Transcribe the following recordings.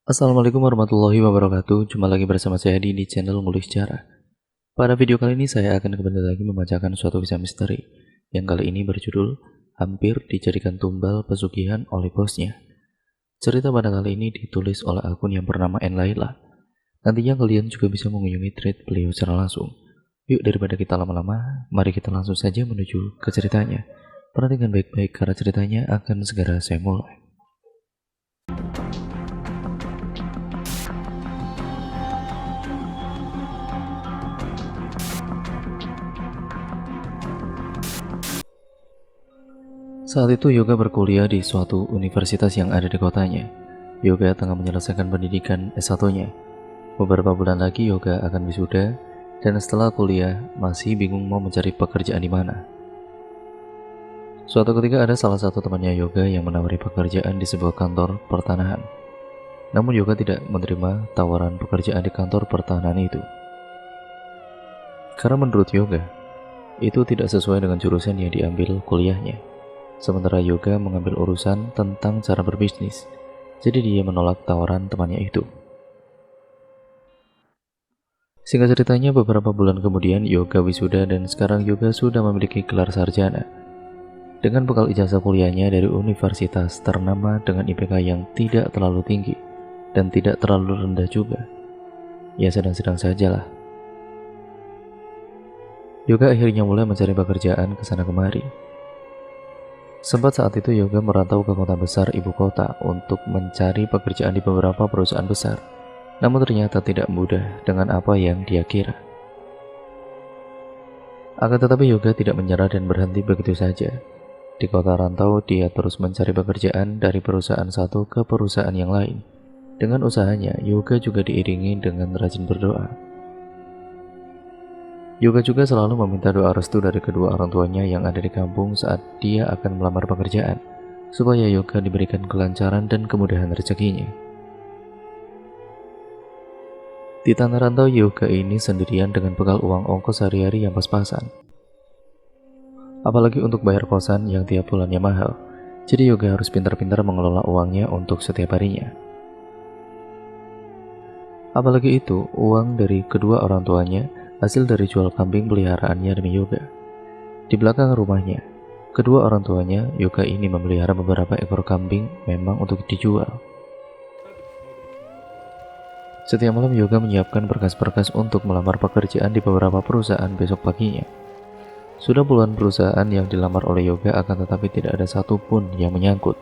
Assalamualaikum warahmatullahi wabarakatuh. Jumpa lagi bersama saya di channel Ngulik Sejarah. Pada video kali ini saya akan kembali lagi membacakan suatu kisah misteri yang kali ini berjudul Hampir Dijadikan Tumbal Pesugihan oleh Bosnya. Cerita pada kali ini ditulis oleh akun yang bernama Enlaila. Nantinya kalian juga bisa mengunjungi thread beliau secara langsung. Yuk daripada kita lama-lama, mari kita langsung saja menuju ke ceritanya. Perhatikan baik-baik karena ceritanya akan segera saya mulai. Saat itu Yoga berkuliah di suatu universitas yang ada di kotanya. Yoga tengah menyelesaikan pendidikan S1-nya. Beberapa bulan lagi Yoga akan wisuda, dan setelah kuliah masih bingung mau mencari pekerjaan di mana. Suatu ketika ada salah satu temannya Yoga yang menawari pekerjaan di sebuah kantor pertanahan. Namun Yoga tidak menerima tawaran pekerjaan di kantor pertanahan itu. Karena menurut Yoga, itu tidak sesuai dengan jurusan yang diambil kuliahnya. Sementara Yoga mengambil urusan tentang cara berbisnis, jadi dia menolak tawaran temannya itu. Singkat ceritanya, beberapa bulan kemudian Yoga wisuda dan sekarang Yoga sudah memiliki gelar sarjana. Dengan bekal ijazah kuliahnya dari universitas ternama dengan IPK yang tidak terlalu tinggi dan tidak terlalu rendah juga. Ya sedang-sedang sajalah. Yoga akhirnya mulai mencari pekerjaan ke sana kemari. Sempat saat itu Yoga merantau ke kota besar ibu kota untuk mencari pekerjaan di beberapa perusahaan besar. Namun ternyata tidak mudah dengan apa yang dia kira. Akan tetapi Yoga tidak menyerah dan berhenti begitu saja. Di kota rantau dia terus mencari pekerjaan dari perusahaan satu ke perusahaan yang lain. Dengan usahanya, Yoga juga diiringi dengan rajin berdoa. Yoga juga selalu meminta doa restu dari kedua orang tuanya yang ada di kampung saat dia akan melamar pekerjaan, supaya Yoga diberikan kelancaran dan kemudahan rezekinya. Di tanah rantau Yoga ini sendirian dengan bekal uang ongkos sehari-hari yang pas-pasan. Apalagi untuk bayar kosan yang tiap bulannya mahal, jadi Yoga harus pintar-pintar mengelola uangnya untuk setiap harinya. Apalagi itu, uang dari kedua orang tuanya hasil dari jual kambing peliharaannya demi Yoga. Di belakang rumahnya, kedua orang tuanya Yoga ini memelihara beberapa ekor kambing memang untuk dijual. Setiap malam Yoga menyiapkan berkas-berkas untuk melamar pekerjaan di beberapa perusahaan besok paginya. Sudah puluhan perusahaan yang dilamar oleh Yoga, akan tetapi tidak ada satupun yang menyangkut.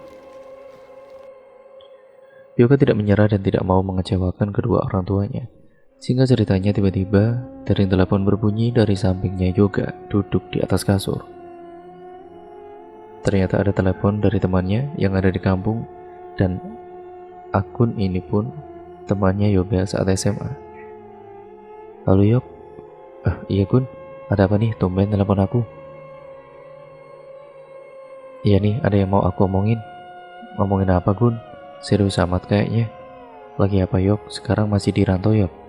Yoga tidak menyerah dan tidak mau mengecewakan kedua orang tuanya. Singkat ceritanya, tiba-tiba dering telepon berbunyi dari sampingnya Yoga duduk di atas kasur. Ternyata ada telepon dari temannya yang ada di kampung, dan akun ini pun temannya Yoga saat SMA. Halo Yok. Iya Gun, ada apa nih tumben telepon aku? Iya nih, ada yang mau aku omongin. Ngomongin apa Gun? Serius amat kayaknya. Lagi apa Yok? Sekarang masih di rantau Yok?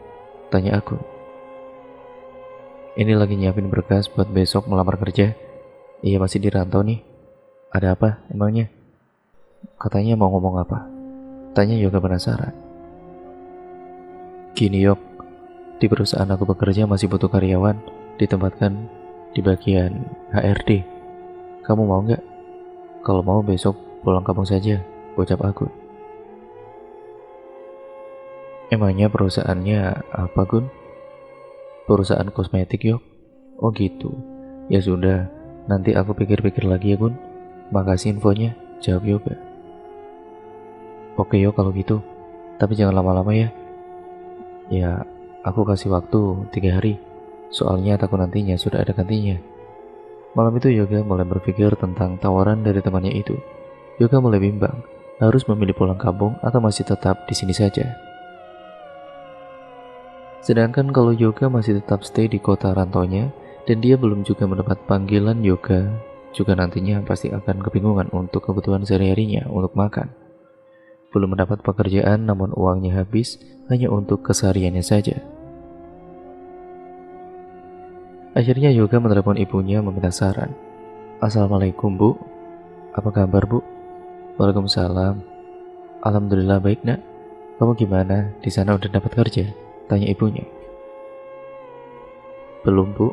Tanya aku. Ini lagi nyiapin berkas buat besok melamar kerja. Iya masih di rantau nih. Ada apa emangnya? Katanya mau ngomong apa? Tanya Yoga penasaran. Gini Yok, di perusahaan aku bekerja masih butuh karyawan, ditempatkan di bagian HRD. Kamu mau nggak? Kalau mau besok pulang kampung saja, ucap aku. Emangnya perusahaannya apa Gun? Perusahaan kosmetik Yok. Oh gitu. Ya sudah, nanti aku pikir-pikir lagi ya Gun. Makasih infonya, jawab Yoga. Oke Yok kalau gitu, tapi jangan lama-lama ya. Ya, aku kasih waktu 3 hari. Soalnya takut nantinya sudah ada gantinya. Malam itu Yoga mulai berpikir tentang tawaran dari temannya itu. Yoga mulai bimbang, harus memilih pulang kampung atau masih tetap di sini saja. Sedangkan kalau Yoga masih tetap stay di kota rantaunya dan dia belum juga mendapat panggilan, Yoga juga nantinya pasti akan kebingungan untuk kebutuhan sehari-harinya untuk makan. Belum mendapat pekerjaan namun uangnya habis hanya untuk kesehariannya saja. Akhirnya Yoga menelepon ibunya meminta saran. Assalamualaikum Bu, apa kabar Bu? Waalaikumsalam. Alhamdulillah baik nak. Kamu gimana? Di sana udah dapat kerja? Tanya ibunya. Belum bu,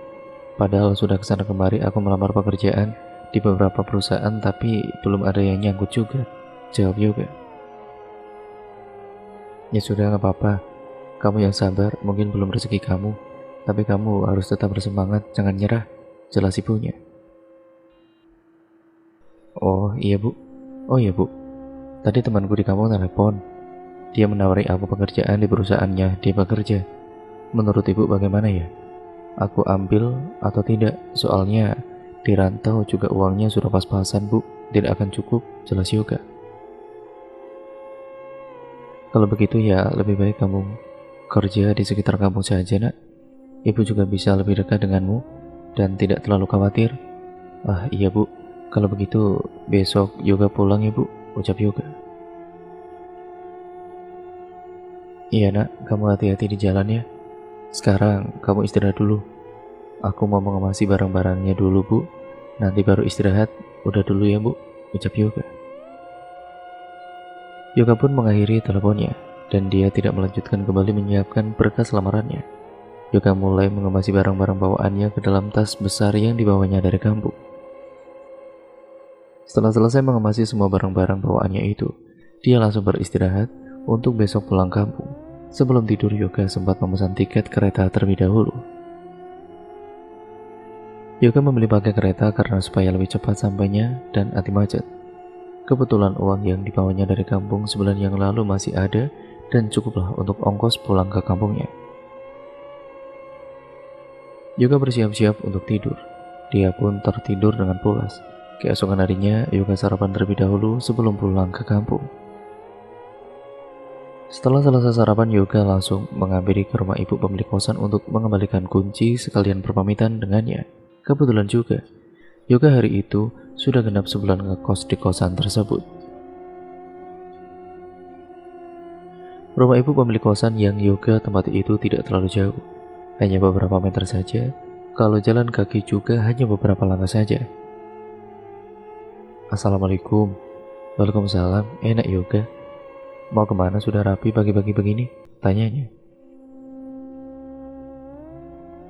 padahal sudah kesana kemari aku melamar pekerjaan di beberapa perusahaan tapi belum ada yang nyangkut juga, jawab Yoga. Ya sudah nggak apa-apa, kamu yang sabar, mungkin belum rezeki kamu, tapi kamu harus tetap bersemangat, jangan nyerah, jelas ibunya. Oh iya bu, oh iya bu, tadi temanku di kampung telepon, dia menawari aku pekerjaan di perusahaannya dia bekerja. Menurut ibu bagaimana ya? Aku ambil atau tidak? Soalnya di rantau juga uangnya sudah pas-pasan bu, tidak akan cukup, jelas Yoga. Kalau begitu ya lebih baik kamu kerja di sekitar kampung saja nak. Ibu juga bisa lebih dekat denganmu dan tidak terlalu khawatir. Ah iya bu, kalau begitu besok Yoga pulang ya bu, ucap Yoga. Iya nak, kamu hati-hati di jalan ya. Sekarang kamu istirahat dulu. Aku mau mengemasi barang-barangnya dulu bu, nanti baru istirahat. Udah dulu ya bu, ucap Yoga. Yoga pun mengakhiri teleponnya dan dia tidak melanjutkan kembali menyiapkan berkas lamarannya. Yoga mulai mengemasi barang-barang bawaannya ke dalam tas besar yang dibawanya dari kampung. Setelah selesai mengemasi semua barang-barang bawaannya itu, dia langsung beristirahat untuk besok pulang kampung. Sebelum tidur, Yoga sempat memesan tiket kereta terlebih dahulu. Yoga membeli pakai kereta karena supaya lebih cepat sampainya dan anti macet. Kebetulan uang yang dibawanya dari kampung sebulan yang lalu masih ada dan cukuplah untuk ongkos pulang ke kampungnya. Yoga bersiap-siap untuk tidur. Dia pun tertidur dengan pulas. Keesokan harinya, Yoga sarapan terlebih dahulu sebelum pulang ke kampung. Setelah selesai sarapan, Yoga langsung menghampiri ke rumah ibu pemilik kosan untuk mengembalikan kunci sekalian berpamitan dengannya. Kebetulan juga, Yoga hari itu sudah genap sebulan ngekos di kosan tersebut. Rumah ibu pemilik kosan yang Yoga tempati itu tidak terlalu jauh, hanya beberapa meter saja. Kalau jalan kaki juga hanya beberapa langkah saja. Assalamualaikum. Waalaikumsalam. Enak Yoga. Mau kemana sudah rapi pagi-pagi begini? Tanyanya.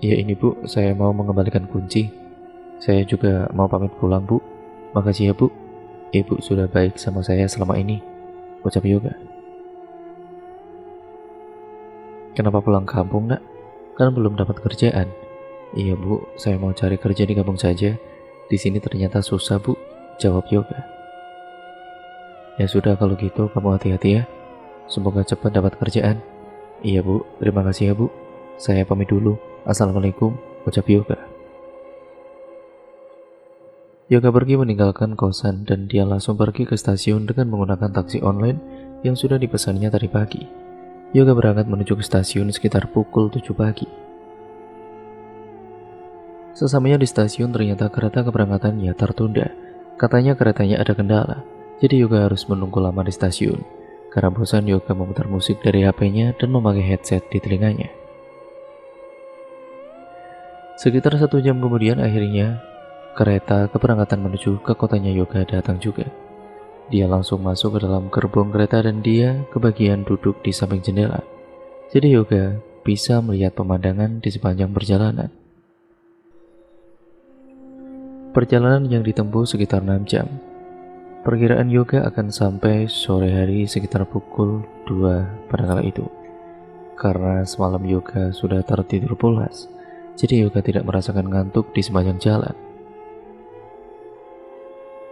Ya ini bu, saya mau mengembalikan kunci. Saya juga mau pamit pulang bu. Makasih ya bu. Ibu sudah baik sama saya selama ini, ucap Yoga. Kenapa pulang kampung nak? Kan belum dapat kerjaan. Iya bu, saya mau cari kerja di kampung saja. Di sini ternyata susah bu, jawab Yoga. Ya sudah kalau gitu kamu hati-hati ya. Semoga cepat dapat kerjaan. Iya bu, terima kasih ya bu. Saya pamit dulu. Assalamualaikum, ucap Yoga. Yoga pergi meninggalkan kosan dan dia langsung pergi ke stasiun dengan menggunakan taksi online yang sudah dipesannya tadi pagi. Yoga berangkat menuju ke stasiun sekitar pukul 7 pagi. Sesamanya di stasiun ternyata kereta keberangkatannya tertunda. Katanya keretanya ada kendala, jadi Yoga harus menunggu lama di stasiun. Karena bosan, Yoga memutar musik dari HP-nya dan memakai headset di telinganya. Sekitar 1 jam kemudian akhirnya kereta keberangkatan menuju ke kotanya Yoga datang juga. Dia langsung masuk ke dalam gerbong kereta dan dia kebagian duduk di samping jendela. Jadi Yoga bisa melihat pemandangan di sepanjang perjalanan. Perjalanan yang ditempuh sekitar 6 jam. Perkiraan Yoga akan sampai sore hari sekitar pukul 2 pada kala itu. Karena semalam Yoga sudah tertidur pulas, jadi Yoga tidak merasakan ngantuk di sepanjang jalan.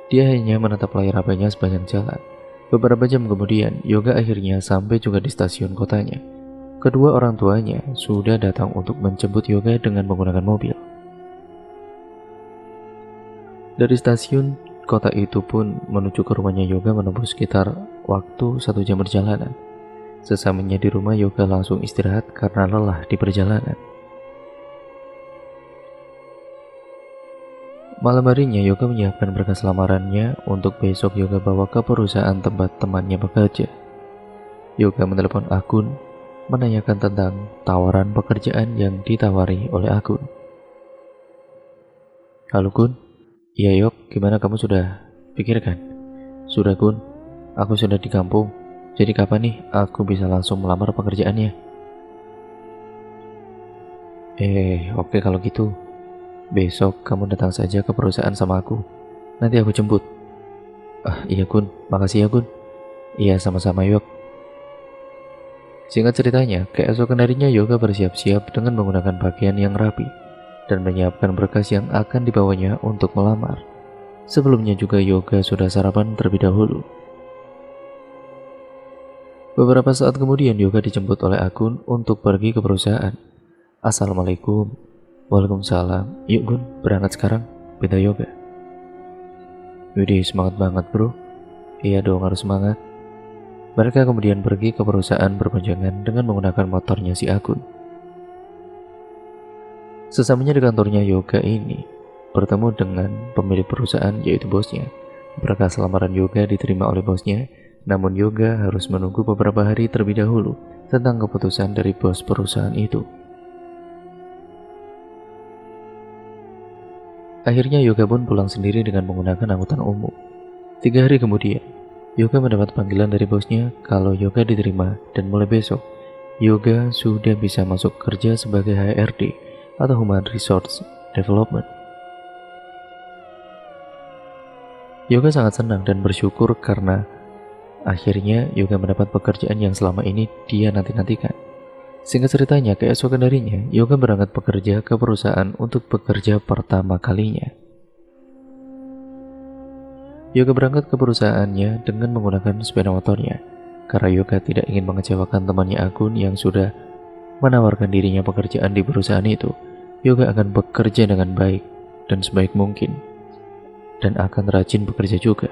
Dia hanya menatap layar HP-nya sepanjang jalan. Beberapa jam kemudian, Yoga akhirnya sampai juga di stasiun kotanya. Kedua orang tuanya sudah datang untuk menjemput Yoga dengan menggunakan mobil. Dari stasiun kota itu pun menuju ke rumahnya Yoga menempuh sekitar waktu 1 jam perjalanan. Sesamanya di rumah, Yoga langsung istirahat karena lelah di perjalanan. Malam harinya, Yoga menyiapkan berkas lamarannya untuk besok Yoga bawa ke perusahaan tempat temannya bekerja. Yoga menelepon Akun, menanyakan tentang tawaran pekerjaan yang ditawari oleh Akun. Halo Kun. Iya Yok, gimana kamu sudah pikirkan? Sudah Kun, aku sudah di kampung. Jadi kapan nih aku bisa langsung melamar pekerjaannya? Oke kalau gitu. Besok kamu datang saja ke perusahaan sama aku. Nanti aku jemput. Ah, iya Gun. Makasih ya Gun. Iya, sama-sama Yok. Singkat ceritanya, keesokan harinya Yoga bersiap-siap dengan menggunakan pakaian yang rapi dan menyiapkan berkas yang akan dibawanya untuk melamar. Sebelumnya juga Yoga sudah sarapan terlebih dahulu. Beberapa saat kemudian Yoga dijemput oleh Akun untuk pergi ke perusahaan. Assalamualaikum. Waalaikumsalam. Yuk Gun, berangkat sekarang. Pinta Yoga. Widih, semangat banget bro. Iya dong, harus semangat. Mereka kemudian pergi ke perusahaan berboncengan dengan menggunakan motornya si Akun. Sesamanya di kantornya Yoga ini, bertemu dengan pemilik perusahaan yaitu bosnya. Berkas lamaran Yoga diterima oleh bosnya, namun Yoga harus menunggu beberapa hari terlebih dahulu tentang keputusan dari bos perusahaan itu. Akhirnya Yoga pun pulang sendiri dengan menggunakan angkutan umum. 3 hari kemudian, Yoga mendapat panggilan dari bosnya kalau Yoga diterima dan mulai besok, Yoga sudah bisa masuk kerja sebagai HRD atau Human Resource Development. Yoga sangat senang dan bersyukur karena akhirnya Yoga mendapat pekerjaan yang selama ini dia nanti-nantikan. Singkat ceritanya, keesokan harinya, Yoga berangkat bekerja ke perusahaan untuk bekerja pertama kalinya. Yoga berangkat ke perusahaannya dengan menggunakan sepeda motornya, karena Yoga tidak ingin mengecewakan temannya Agun yang sudah menawarkan dirinya pekerjaan di perusahaan itu. Yoga akan bekerja dengan baik dan sebaik mungkin, dan akan rajin bekerja juga.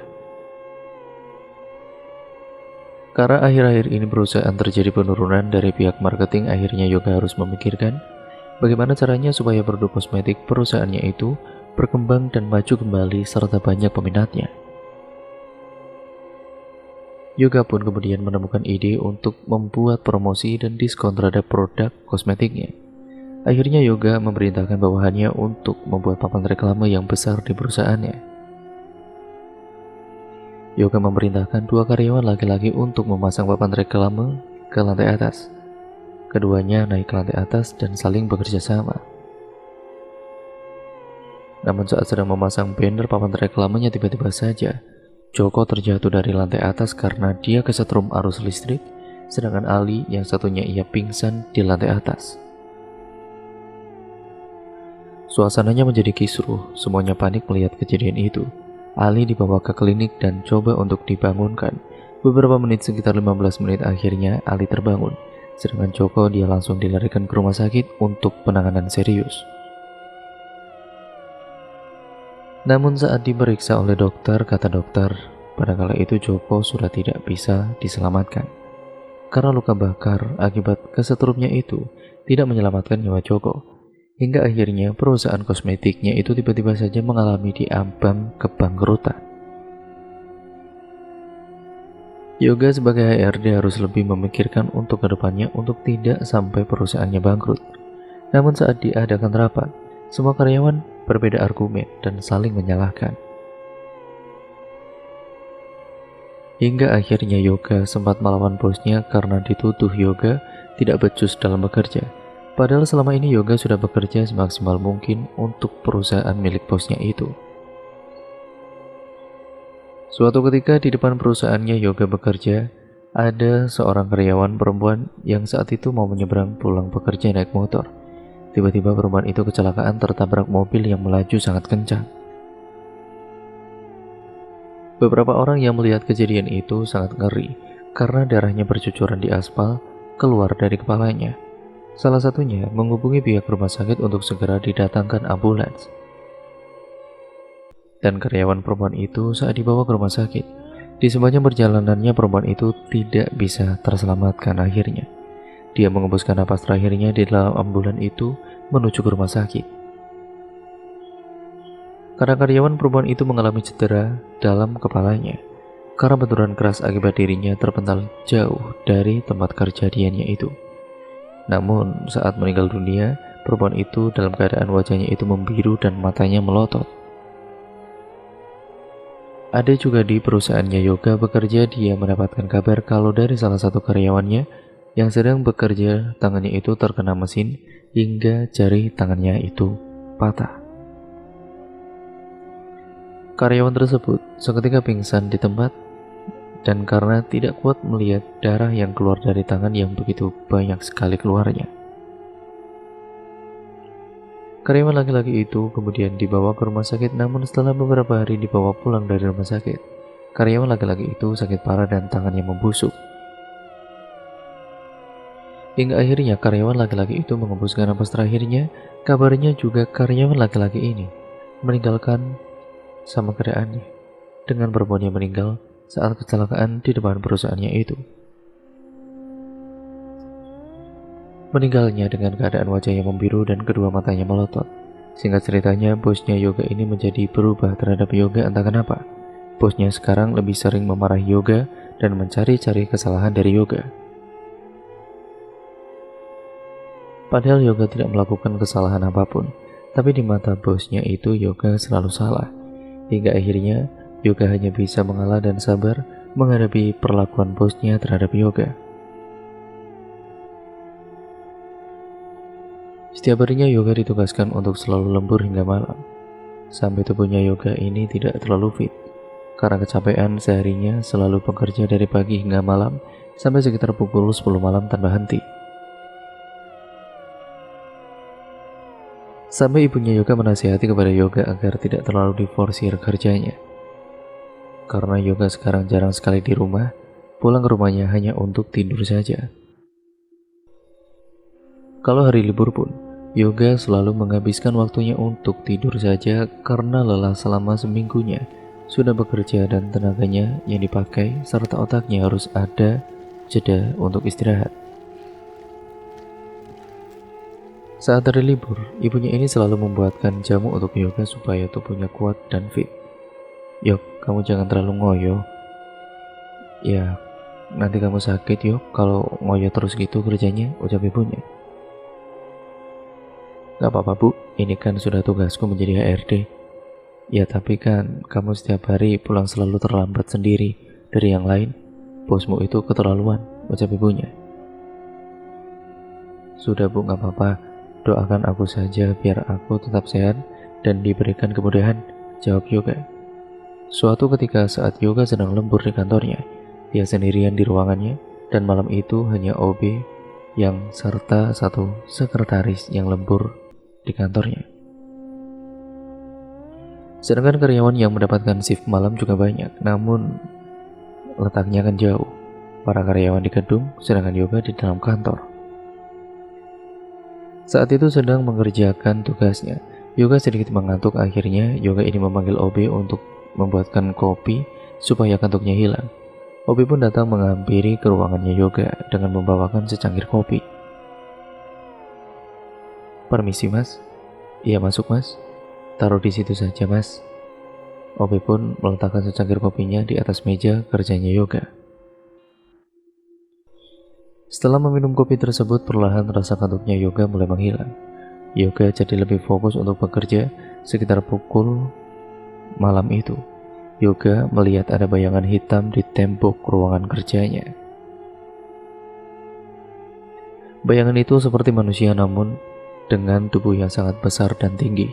Karena akhir-akhir ini perusahaan terjadi penurunan dari pihak marketing, akhirnya Yoga harus memikirkan bagaimana caranya supaya produk kosmetik perusahaannya itu berkembang dan maju kembali serta banyak peminatnya. Yoga pun kemudian menemukan ide untuk membuat promosi dan diskon terhadap produk kosmetiknya. Akhirnya Yoga memerintahkan bawahannya untuk membuat papan reklame yang besar di perusahaannya. Yoga memerintahkan 2 karyawan laki-laki untuk memasang papan reklame ke lantai atas. Keduanya naik ke lantai atas dan saling bekerja sama. Namun saat sedang memasang banner papan reklamenya, tiba-tiba saja Joko terjatuh dari lantai atas karena dia kesetrum arus listrik, sedangkan Ali yang satunya ia pingsan di lantai atas. Suasananya menjadi kisruh, semuanya panik melihat kejadian itu. Ali dibawa ke klinik dan coba untuk dibangunkan. Beberapa menit, sekitar 15 menit akhirnya Ali terbangun. Sedangkan Joko dia langsung dilarikan ke rumah sakit untuk penanganan serius. Namun saat diperiksa oleh dokter, kata dokter, pada kala itu Joko sudah tidak bisa diselamatkan. Karena luka bakar akibat kesetrumnya itu tidak menyelamatkan nyawa Joko. Hingga akhirnya perusahaan kosmetiknya itu tiba-tiba saja mengalami diambang kebangkrutan. Yoga sebagai HRD harus lebih memikirkan untuk kedepannya untuk tidak sampai perusahaannya bangkrut. Namun saat diadakan rapat, semua karyawan berbeda argumen dan saling menyalahkan. Hingga akhirnya Yoga sempat melawan bosnya karena dituduh Yoga tidak becus dalam bekerja. Padahal selama ini Yoga sudah bekerja semaksimal mungkin untuk perusahaan milik bosnya itu. Suatu ketika di depan perusahaannya Yoga bekerja, ada seorang karyawan perempuan yang saat itu mau menyeberang pulang bekerja naik motor. Tiba-tiba perempuan itu kecelakaan tertabrak mobil yang melaju sangat kencang. Beberapa orang yang melihat kejadian itu sangat ngeri karena darahnya bercucuran di aspal keluar dari kepalanya. Salah satunya menghubungi pihak rumah sakit untuk segera didatangkan ambulans. Dan karyawan perempuan itu saat dibawa ke rumah sakit, di sepanjang perjalanannya perempuan itu tidak bisa terselamatkan akhirnya. Dia mengembuskan napas terakhirnya di dalam ambulans itu menuju ke rumah sakit. Karena karyawan perempuan itu mengalami cedera dalam kepalanya, karena benturan keras akibat dirinya terpental jauh dari tempat kejadiannya itu. Namun saat meninggal dunia, perempuan itu dalam keadaan wajahnya itu membiru dan matanya melotot. Ada juga di perusahaannya Yoga bekerja, dia mendapatkan kabar kalau dari salah satu karyawannya yang sedang bekerja, tangannya itu terkena mesin hingga jari tangannya itu patah. Karyawan tersebut seketika pingsan di tempat, dan karena tidak kuat melihat darah yang keluar dari tangan yang begitu banyak sekali keluarnya, karyawan laki-laki itu kemudian dibawa ke rumah sakit. Namun setelah beberapa hari dibawa pulang dari rumah sakit, karyawan laki-laki itu sakit parah dan tangannya membusuk. Hingga akhirnya karyawan laki-laki itu mengembuskan napas terakhirnya. Kabarnya juga karyawan laki-laki ini meninggalkan sama keadaannya, dengan perempuannya meninggal saat kecelakaan di depan perusahaannya itu. Meninggalnya dengan keadaan wajahnya membiru dan kedua matanya melotot. Singkat ceritanya, bosnya Yoga ini menjadi berubah terhadap Yoga entah kenapa. Bosnya sekarang lebih sering memarahi Yoga dan mencari-cari kesalahan dari Yoga. Padahal Yoga tidak melakukan kesalahan apapun, tapi di mata bosnya itu Yoga selalu salah. Hingga akhirnya Yoga hanya bisa mengalah dan sabar menghadapi perlakuan bosnya terhadap Yoga. Setiap harinya Yoga ditugaskan untuk selalu lembur hingga malam, sampai tubuhnya Yoga ini tidak terlalu fit. Karena kecapean seharinya selalu bekerja dari pagi hingga malam sampai sekitar pukul 10 malam tanpa henti. Sampai ibunya Yoga menasihati kepada Yoga agar tidak terlalu diforsir kerjanya. Karena Yoga sekarang jarang sekali di rumah, pulang ke rumahnya hanya untuk tidur saja. Kalau hari libur pun, Yoga selalu menghabiskan waktunya untuk tidur saja karena lelah selama seminggunya. Sudah bekerja dan tenaganya yang dipakai serta otaknya harus ada jeda untuk istirahat. Saat hari libur, ibunya ini selalu membuatkan jamu untuk Yoga supaya tubuhnya kuat dan fit. Yok, kamu jangan terlalu ngoyo. Ya, nanti kamu sakit Yok kalau ngoyo terus gitu kerjanya, ucap ibunya. Gak apa-apa bu, ini kan sudah tugasku menjadi HRD. Ya tapi kan kamu setiap hari pulang selalu terlambat sendiri dari yang lain. Bosmu itu keterlaluan, ucap ibunya. Sudah bu, gak apa-apa. Doakan aku saja biar aku tetap sehat dan diberikan kemudahan, jawab Yoga. Suatu ketika saat Yoga sedang lembur di kantornya, dia sendirian di ruangannya dan malam itu hanya OB yang serta satu sekretaris yang lembur di kantornya. Sedangkan karyawan yang mendapatkan shift malam juga banyak, namun letaknya kan jauh. Para karyawan di gedung, sedangkan Yoga di dalam kantor. Saat itu sedang mengerjakan tugasnya, Yoga sedikit mengantuk. Akhirnya Yoga ini memanggil OB untuk membuatkan kopi supaya kantuknya hilang. OB pun datang menghampiri ke ruangannya Yoga dengan membawakan secangkir kopi. Permisi mas. Iya masuk mas. Taruh di situ saja mas. OB pun meletakkan secangkir kopinya di atas meja kerjanya Yoga. Setelah meminum kopi tersebut, perlahan rasa kantuknya Yoga mulai menghilang. Yoga jadi lebih fokus untuk bekerja. Sekitar pukul malam itu, Yoga melihat ada bayangan hitam di tembok ruangan kerjanya. Bayangan itu seperti manusia namun dengan tubuh yang sangat besar dan tinggi.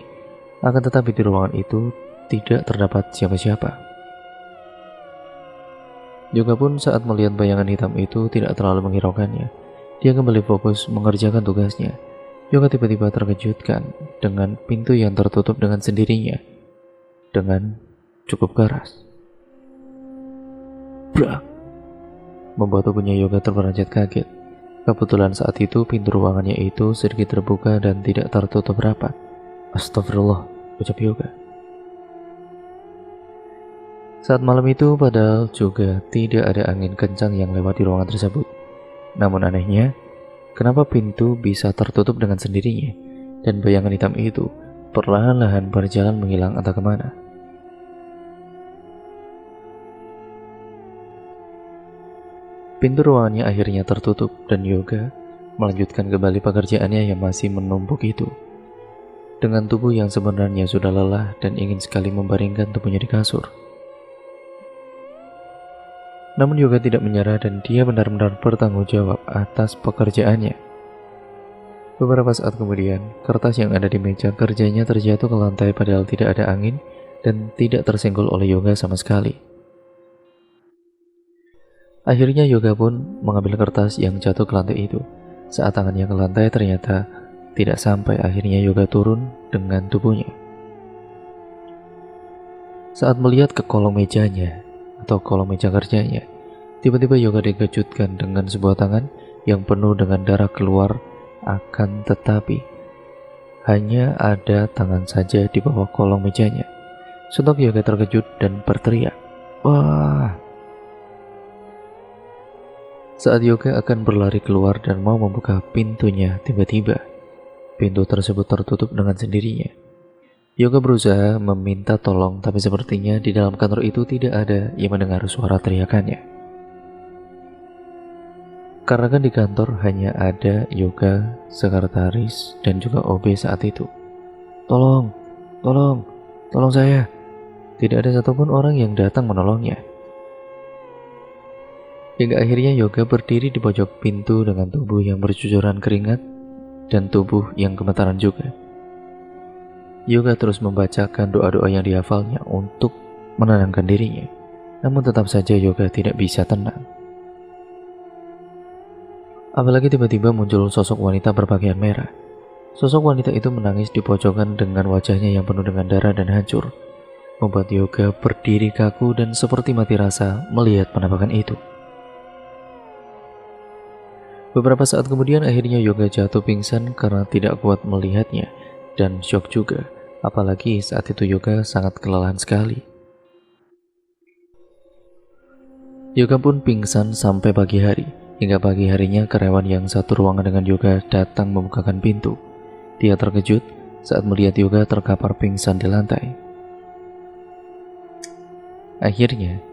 Akan tetapi di ruangan itu tidak terdapat siapa-siapa. Yoga pun saat melihat bayangan hitam itu tidak terlalu menghiraukannya. Dia kembali fokus mengerjakan tugasnya. Yoga tiba-tiba terkejutkan dengan pintu yang tertutup dengan sendirinya dengan cukup keras. Brak! Membuat tubuhnya Yoga terperanjat kaget. Kebetulan saat itu pintu ruangannya itu sedikit terbuka dan tidak tertutup rapat. Astagfirullah, ucap Yoga. Saat malam itu padahal juga tidak ada angin kencang yang lewat di ruangan tersebut. Namun anehnya, kenapa pintu bisa tertutup dengan sendirinya dan bayangan hitam itu perlahan-lahan berjalan menghilang entah kemana. Pintu ruangannya akhirnya tertutup dan Yoga melanjutkan kembali pekerjaannya yang masih menumpuk itu. Dengan tubuh yang sebenarnya sudah lelah dan ingin sekali membaringkan tubuhnya di kasur. Namun Yoga tidak menyerah dan dia benar-benar bertanggung jawab atas pekerjaannya. Beberapa saat kemudian, kertas yang ada di meja kerjanya terjatuh ke lantai padahal tidak ada angin dan tidak tersenggol oleh Yoga sama sekali. Akhirnya Yoga pun mengambil kertas yang jatuh ke lantai itu. Saat tangannya ke lantai ternyata tidak sampai, akhirnya Yoga turun dengan tubuhnya. Saat melihat ke kolong mejanya atau kolong meja kerjanya, tiba-tiba Yoga dikejutkan dengan sebuah tangan yang penuh dengan darah keluar, akan tetapi hanya ada tangan saja di bawah kolong mejanya. Sontak Yoga terkejut dan berteriak, "Wah!" Saat Yoga akan berlari keluar dan mau membuka pintunya, tiba-tiba pintu tersebut tertutup dengan sendirinya. Yoga berusaha meminta tolong, tapi sepertinya di dalam kantor itu tidak ada yang mendengar suara teriakannya. Karena kan di kantor hanya ada Yoga, sekretaris, dan juga OB saat itu. Tolong, tolong, tolong saya. Tidak ada satupun orang yang datang menolongnya. Hingga akhirnya Yoga berdiri di pojok pintu dengan tubuh yang bercucuran keringat dan tubuh yang gemetaran juga. Yoga terus membacakan doa-doa yang dihafalnya untuk menenangkan dirinya. Namun tetap saja Yoga tidak bisa tenang. Apalagi tiba-tiba muncul sosok wanita berpakaian merah. Sosok wanita itu menangis di pojokan dengan wajahnya yang penuh dengan darah dan hancur, membuat Yoga berdiri kaku dan seperti mati rasa melihat penampakan itu. Beberapa saat kemudian akhirnya Yoga jatuh pingsan karena tidak kuat melihatnya dan syok juga, apalagi saat itu Yoga sangat kelelahan sekali. Yoga pun pingsan sampai pagi hari. Hingga pagi harinya karyawan yang satu ruangan dengan Yoga datang membukakan pintu. Dia terkejut saat melihat Yoga terkapar pingsan di lantai. Akhirnya,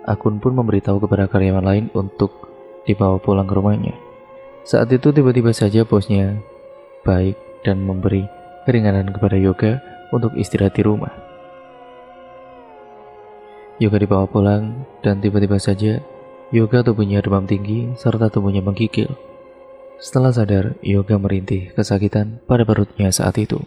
Akun pun memberitahu kepada karyawan lain untuk dibawa pulang ke rumahnya. Saat itu tiba-tiba saja bosnya baik dan memberi keringanan kepada Yoga untuk istirahat di rumah. Yoga dibawa pulang dan tiba-tiba saja Yoga tubuhnya demam tinggi serta tubuhnya menggigil. Setelah sadar, Yoga merintih kesakitan pada perutnya saat itu.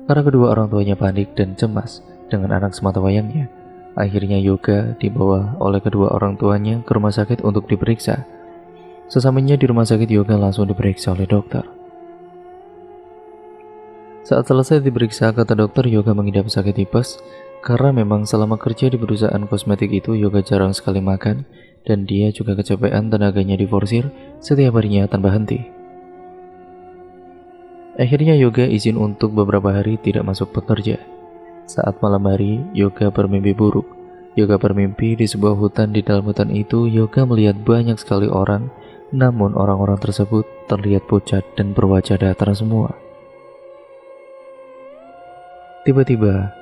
Karena kedua orang tuanya panik dan cemas dengan anak sematawayangnya, akhirnya Yoga dibawa oleh kedua orang tuanya ke rumah sakit untuk diperiksa. Sesampainya di rumah sakit, Yoga langsung diperiksa oleh dokter. Saat selesai diperiksa, kata dokter Yoga mengidap sakit tipes karena memang selama kerja di perusahaan kosmetik itu Yoga jarang sekali makan dan dia juga kecapean, tenaganya diforsir setiap harinya tanpa henti. Akhirnya Yoga izin untuk beberapa hari tidak masuk bekerja. Saat malam hari, Yoga bermimpi buruk. Yoga bermimpi di sebuah hutan. Di dalam hutan itu Yoga melihat banyak sekali orang, namun orang-orang tersebut terlihat pucat dan berwajah datar semua. Tiba-tiba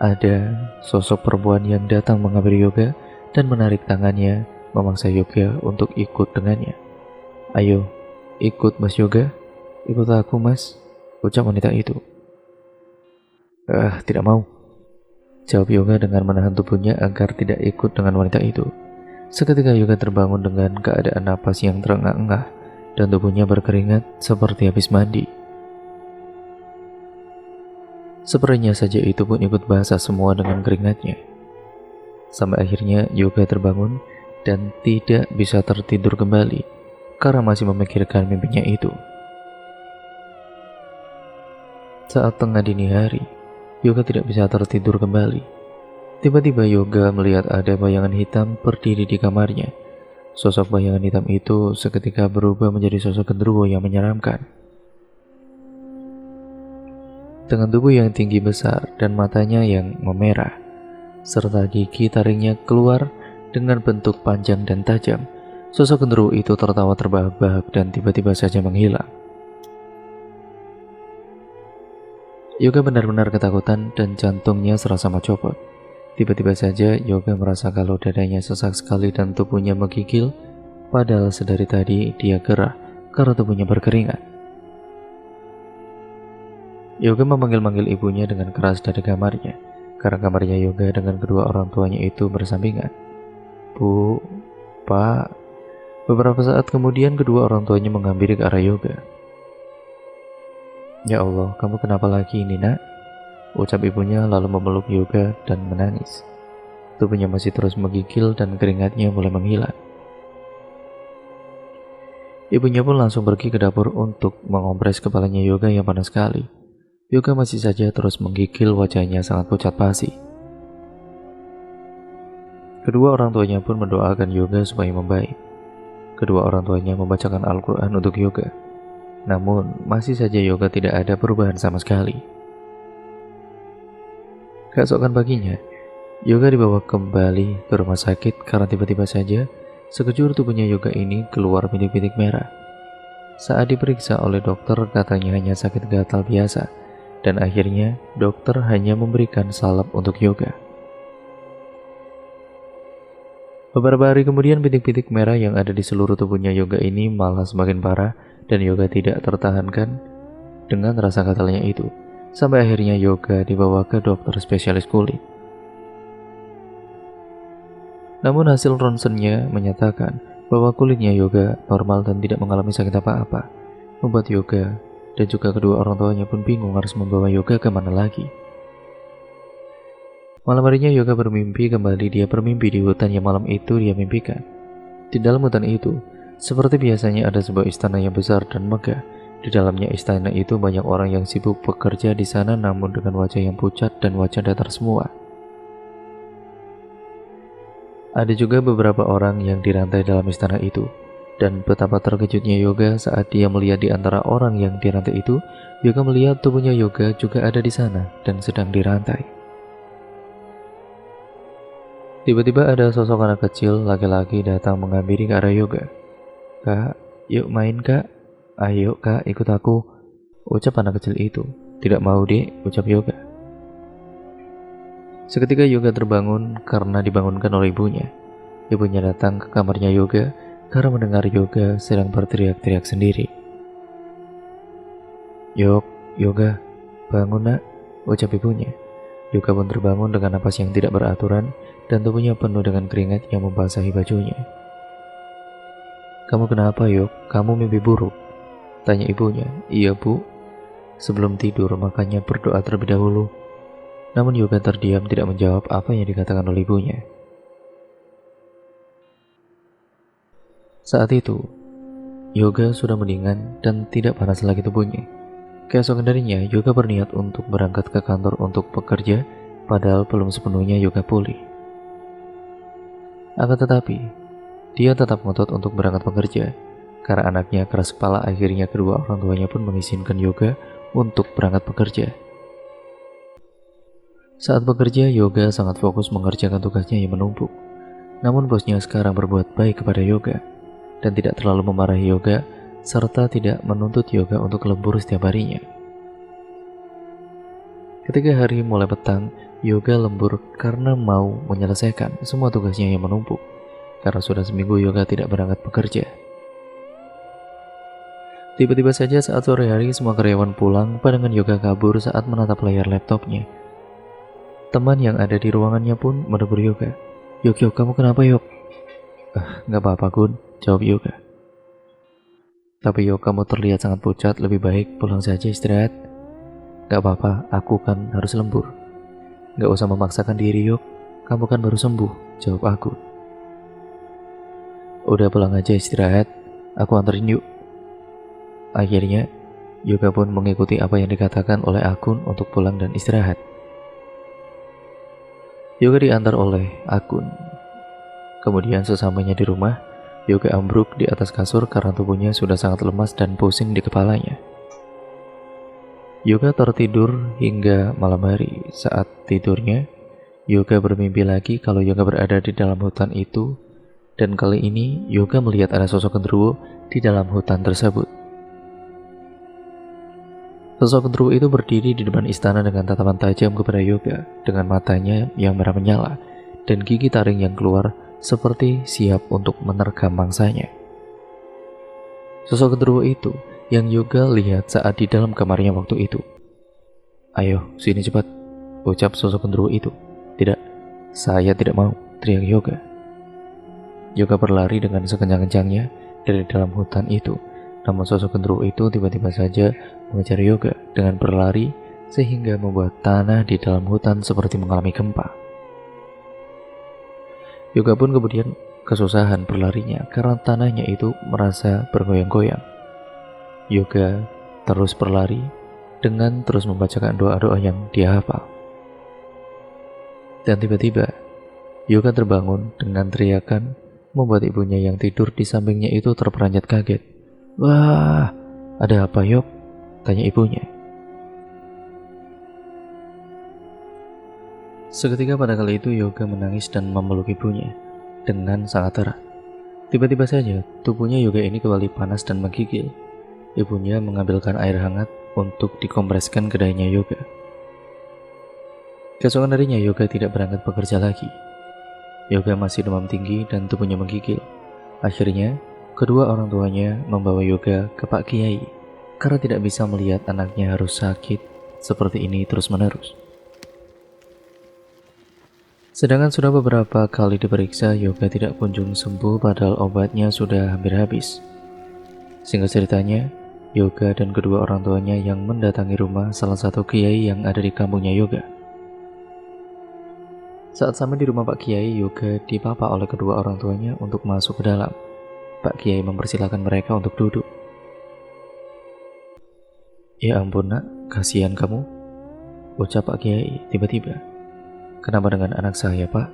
ada sosok perempuan yang datang menghampiri Yoga dan menarik tangannya, memaksa Yoga untuk ikut dengannya. "Ayo, ikut Mas Yoga, ikut aku Mas," ucap wanita itu. Tidak mau," jawab Yoga dengan menahan tubuhnya agar tidak ikut dengan wanita itu. Seketika Yoga terbangun dengan keadaan napas yang terengah-engah dan tubuhnya berkeringat seperti habis mandi. Sepertinya saja itu pun ikut basah semua dengan keringatnya. Sampai akhirnya Yoga terbangun dan tidak bisa tertidur kembali karena masih memikirkan mimpinya itu. Saat tengah dini hari, Yoga tidak bisa tertidur kembali. Tiba-tiba Yoga melihat ada bayangan hitam berdiri di kamarnya. Sosok bayangan hitam itu seketika berubah menjadi sosok genderuwo yang menyeramkan. Dengan tubuh yang tinggi besar dan matanya yang memerah, serta gigi taringnya keluar dengan bentuk panjang dan tajam, sosok genderuwo itu tertawa terbahak-bahak dan tiba-tiba saja menghilang. Yoga benar-benar ketakutan dan jantungnya serasa mau copot. Tiba-tiba saja Yoga merasa kalau dadanya sesak sekali dan tubuhnya menggigil, padahal sedari tadi dia gerah karena tubuhnya berkeringat. Yoga memanggil-manggil ibunya dengan keras dari kamarnya. karena kamarnya Yoga dengan kedua orang tuanya itu bersampingan. Bu, Pak. Beberapa saat kemudian kedua orang tuanya menghampiri ke arah Yoga. Ya Allah, kamu kenapa lagi ini, nak? Ucap ibunya lalu memeluk Yoga dan menangis. Tubuhnya masih terus menggigil dan keringatnya mulai menghilang. Ibunya pun langsung pergi ke dapur untuk mengompres kepalanya Yoga yang panas sekali. Yoga masih saja terus menggigil, wajahnya sangat pucat pasi. Kedua orang tuanya pun mendoakan Yoga supaya membaik. Kedua orang tuanya membacakan Al-Quran untuk Yoga. Namun, masih saja Yoga tidak ada perubahan sama sekali. Keesokan paginya, Yoga dibawa kembali ke rumah sakit karena tiba-tiba saja sekejur tubuhnya Yoga ini keluar bintik-bintik merah. Saat diperiksa oleh dokter, katanya hanya sakit gatal biasa, dan akhirnya dokter hanya memberikan salep untuk Yoga. Beberapa hari kemudian bintik-bintik merah yang ada di seluruh tubuhnya Yoga ini malah semakin parah dan Yoga tidak tertahankan dengan rasa gatalnya itu. Sampai akhirnya Yoga dibawa ke dokter spesialis kulit. Namun hasil ronsennya menyatakan bahwa kulitnya Yoga normal dan tidak mengalami sakit apa-apa. Membuat Yoga dan juga kedua orang tuanya pun bingung harus membawa Yoga kemana lagi. Malam harinya Yoga bermimpi kembali. Dia bermimpi di hutan yang malam itu dia mimpikan. Di dalam hutan itu, seperti biasanya ada sebuah istana yang besar dan megah. Di dalamnya istana itu banyak orang yang sibuk bekerja di sana, namun dengan wajah yang pucat dan wajah datar semua. Ada juga beberapa orang yang dirantai dalam istana itu, dan betapa terkejutnya Yoga saat dia melihat di antara orang yang dirantai itu. Yoga melihat tubuhnya Yoga juga ada di sana dan sedang dirantai. Tiba-tiba ada sosok anak kecil laki-laki datang menghampiri ke arah Yoga. Kak, yuk main kak. Ayo kak, ikut aku, ucap anak kecil itu. Tidak mau dek, ucap Yoga. Seketika Yoga terbangun karena dibangunkan oleh ibunya. Ibunya datang ke kamarnya Yoga karena mendengar Yoga sedang berteriak-teriak sendiri. Yoga, bangun nak, ucap ibunya. Yoga pun terbangun dengan napas yang tidak beraturan dan tubuhnya penuh dengan keringat yang membasahi bajunya. Kamu kenapa Yok? Kamu mimpi buruk? Tanya ibunya. Iya bu, sebelum tidur makanya berdoa terlebih dahulu. Namun Yoga terdiam tidak menjawab apa yang dikatakan oleh ibunya. Saat itu, Yoga sudah mendingan dan tidak panas lagi tubuhnya. Keesokan harinya, Yoga berniat untuk berangkat ke kantor untuk bekerja, padahal belum sepenuhnya Yoga pulih. Akan tetapi, dia tetap ngotot untuk berangkat bekerja. Karena anaknya keras kepala, akhirnya kedua orang tuanya pun mengizinkan Yoga untuk berangkat bekerja. Saat bekerja, Yoga sangat fokus mengerjakan tugasnya yang menumpuk. Namun bosnya sekarang berbuat baik kepada Yoga dan tidak terlalu memarahi Yoga, serta tidak menuntut Yoga untuk lembur setiap harinya. Ketika hari mulai petang, Yoga lembur karena mau menyelesaikan semua tugasnya yang menumpuk. Karena sudah seminggu Yoga tidak berangkat bekerja. Tiba-tiba saja saat sore hari semua karyawan pulang, pandangan Yoga kabur saat menatap layar laptopnya. Teman yang ada di ruangannya pun menegur Yoga. Yok, kamu kenapa Yok? Gak apa-apa Gun, jawab Yoga. Tapi Yok, kamu terlihat sangat pucat, lebih baik pulang saja istirahat. Gak apa-apa, aku kan harus lembur. Gak usah memaksakan diri Yok, kamu kan baru sembuh, jawab aku. Udah pulang aja istirahat, aku anterin yuk. Akhirnya, Yoga pun mengikuti apa yang dikatakan oleh Akun untuk pulang dan istirahat. Yoga diantar oleh Akun. Kemudian sesampainya di rumah, Yoga ambruk di atas kasur karena tubuhnya sudah sangat lemas dan pusing di kepalanya. Yoga tertidur hingga malam hari. Saat tidurnya, Yoga bermimpi lagi kalau Yoga berada di dalam hutan itu, dan kali ini Yoga melihat ada sosok genderuwo di dalam hutan tersebut. Sosok genderuwo itu berdiri di depan istana dengan tatapan tajam kepada Yoga, dengan matanya yang merah menyala dan gigi taring yang keluar seperti siap untuk menerkam mangsanya. Sosok genderuwo itu yang Yoga lihat saat di dalam kamarnya waktu itu. Ayo, sini cepat, ucap sosok genderuwo itu. Tidak, saya tidak mau, teriak Yoga. Yoga berlari dengan sekencang-kencangnya dari dalam hutan itu. Namun sosok genderuwo itu tiba-tiba saja mengejar Yoga dengan berlari sehingga membuat tanah di dalam hutan seperti mengalami gempa. Yoga pun kemudian kesusahan berlarinya karena tanahnya itu merasa bergoyang-goyang. Yoga terus berlari dengan terus membacakan doa-doa yang dia hafal. Dan tiba-tiba Yoga terbangun dengan teriakan membuat ibunya yang tidur di sampingnya itu terperanjat kaget. "Wah, ada apa, Yok?" tanya ibunya. Seketika pada kali itu Yoga menangis dan memeluk ibunya dengan sangat erat. Tiba-tiba saja tubuhnya Yoga ini kembali panas dan menggigil. Ibunya mengambilkan air hangat untuk dikompreskan ke dahinya Yoga. Keesokan harinya Yoga tidak berangkat bekerja lagi. Yoga masih demam tinggi dan tubuhnya menggigil. Akhirnya kedua orang tuanya membawa Yoga ke Pak Kiai karena tidak bisa melihat anaknya harus sakit seperti ini terus-menerus. Sedangkan sudah beberapa kali diperiksa, Yoga tidak kunjung sembuh padahal obatnya sudah hampir habis. Singkat ceritanya, Yoga dan kedua orang tuanya yang mendatangi rumah salah satu kiai yang ada di kampungnya Yoga. Saat sampai di rumah Pak Kiai, Yoga dipapa oleh kedua orang tuanya untuk masuk ke dalam. Pak Kiai mempersilahkan mereka untuk duduk. "Ya ampun nak, kasihan kamu," ucap Pak Kiai tiba-tiba. "Kenapa dengan anak saya, Pak?"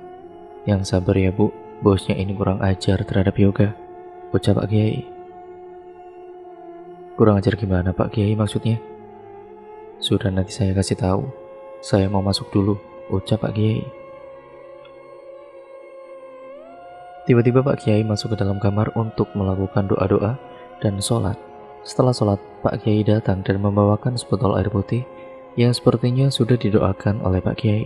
"Yang sabar ya Bu, bosnya ini kurang ajar terhadap Yoga," ucap Pak Kiai. "Kurang ajar gimana Pak Kiai maksudnya?" "Sudah nanti saya kasih tahu. Saya mau masuk dulu," ucap Pak Kiai. Tiba-tiba Pak Kiai masuk ke dalam kamar untuk melakukan doa-doa dan sholat. Setelah sholat, Pak Kiai datang dan membawakan sebotol air putih yang sepertinya sudah didoakan oleh Pak Kiai.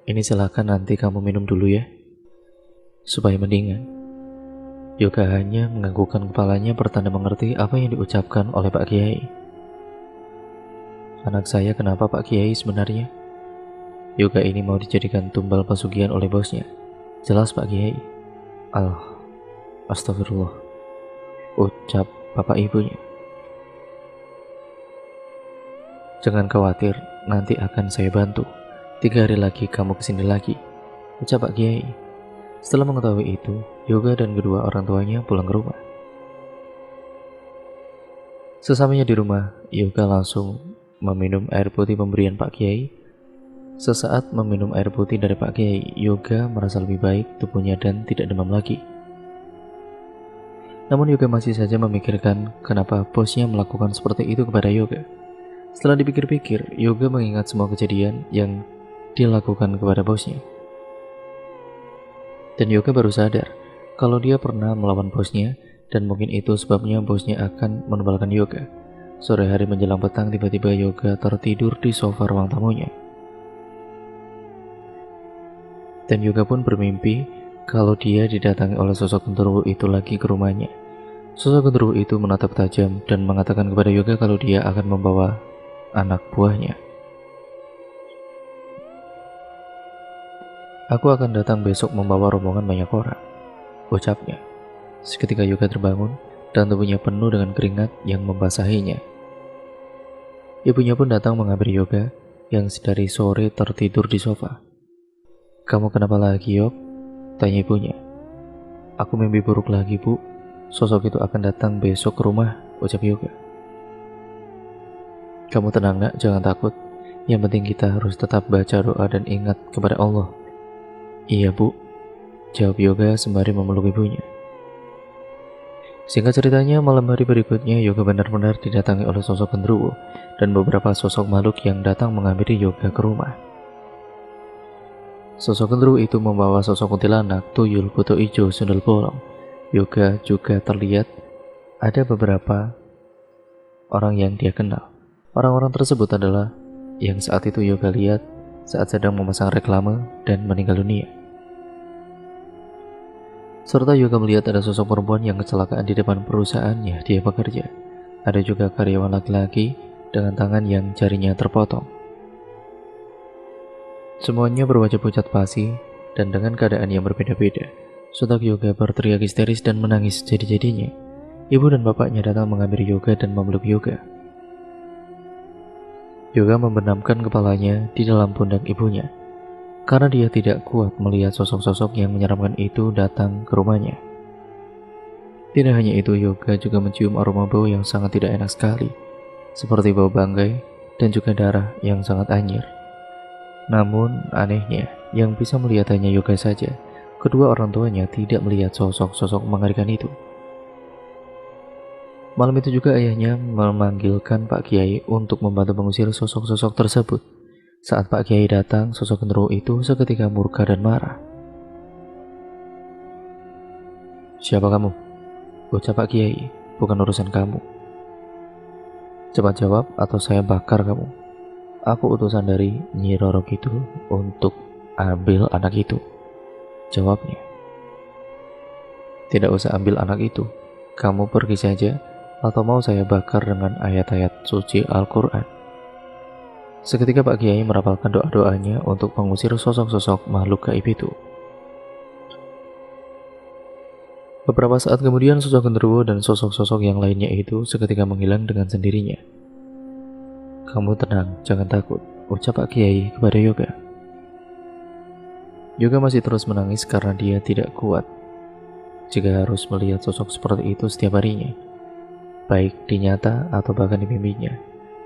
"Ini silakan nanti kamu minum dulu ya, supaya mendingan." Yoga hanya menganggukkan kepalanya bertanda mengerti apa yang diucapkan oleh Pak Kiai. "Anak saya kenapa Pak Kiai sebenarnya?" "Yoga ini mau dijadikan tumbal pesugihan oleh bosnya." "Jelas Pak Kiai." Astagfirullah," ucap bapak ibunya. "Jangan khawatir, nanti akan saya bantu. 3 hari lagi kamu kesini lagi," ucap Pak Kiai. Setelah mengetahui itu, Yoga dan kedua orang tuanya pulang ke rumah. Sesampainya di rumah, Yoga langsung meminum air putih pemberian Pak Kiai. Sesaat meminum air putih dari Pak Kiai, Yoga merasa lebih baik tubuhnya dan tidak demam lagi. Namun Yoga masih saja memikirkan kenapa bosnya melakukan seperti itu kepada Yoga. Setelah dipikir-pikir, Yoga mengingat semua kejadian yang dilakukan kepada bosnya. Dan Yoga baru sadar kalau dia pernah melawan bosnya dan mungkin itu sebabnya bosnya akan menubalkan Yoga. Sore hari menjelang petang, tiba-tiba Yoga tertidur di sofa ruang tamunya. Dan Yoga pun bermimpi kalau dia didatangi oleh sosok genderuwo itu lagi ke rumahnya. Sosok genderuwo itu menatap tajam dan mengatakan kepada Yoga kalau dia akan membawa anak buahnya. "Aku akan datang besok membawa rombongan banyak orang," ucapnya. Seketika Yoga terbangun dan tubuhnya penuh dengan keringat yang membasahinya. Ibunya pun datang menghampiri Yoga yang dari sore tertidur di sofa. "Kamu kenapa lagi, Yok?" tanya ibunya. "Aku mimpi buruk lagi, Bu. Sosok itu akan datang besok ke rumah," ucap Yoga. "Kamu tenang nak, jangan takut. Yang penting kita harus tetap baca doa dan ingat kepada Allah." "Iya Bu," jawab Yoga sembari memeluk ibunya. Singkat ceritanya, malam hari berikutnya Yoga benar-benar didatangi oleh sosok genderuwo dan beberapa sosok makhluk yang datang menghampiri Yoga ke rumah. Sosok genderuwo itu membawa sosok kuntilanak, tuyul, buto ijo, sundel bolong. Yoga juga terlihat ada beberapa orang yang dia kenal. Orang-orang tersebut adalah yang saat itu Yoga lihat saat sedang memasang reklame dan meninggal dunia. Serta Yoga melihat ada sosok perempuan yang kecelakaan di depan perusahaannya dia bekerja. Ada juga karyawan laki-laki dengan tangan yang jarinya terpotong. Semuanya berwajah pucat pasi dan dengan keadaan yang berbeda-beda. Sontak Yoga berteriak histeris dan menangis jadi-jadinya. Ibu dan bapaknya datang mengambil Yoga dan memeluk Yoga. Yoga membenamkan kepalanya di dalam pundak ibunya, karena dia tidak kuat melihat sosok-sosok yang menyeramkan itu datang ke rumahnya. Tidak hanya itu, Yoga juga mencium aroma bau yang sangat tidak enak sekali, seperti bau bangkai dan juga darah yang sangat anyir. Namun anehnya, yang bisa melihat hanya Yoga saja. Kedua orang tuanya tidak melihat sosok-sosok mengerikan itu. Malam itu juga ayahnya memanggilkan Pak Kiai untuk membantu mengusir sosok-sosok tersebut. Saat Pak Kiai datang, sosok genderuwo itu seketika murka dan marah. "Siapa kamu?" ucap Pak Kiai. "Bukan urusan kamu. Cepat jawab atau saya bakar kamu. Aku utusan dari Nyi Roro Kidul untuk ambil anak itu," jawabnya. "Tidak usah ambil anak itu. Kamu pergi saja, atau mau saya bakar dengan ayat-ayat suci Al-Quran." Seketika Pak Kiai merapalkan doa-doanya untuk mengusir sosok-sosok makhluk gaib itu. Beberapa saat kemudian sosok genderuwo dan sosok-sosok yang lainnya itu seketika menghilang dengan sendirinya. "Kamu tenang, jangan takut," ucap Pak Kiai kepada Yoga. Yoga masih terus menangis karena dia tidak kuat jika harus melihat sosok seperti itu setiap harinya. Baik di nyata atau bahkan di mimpinya,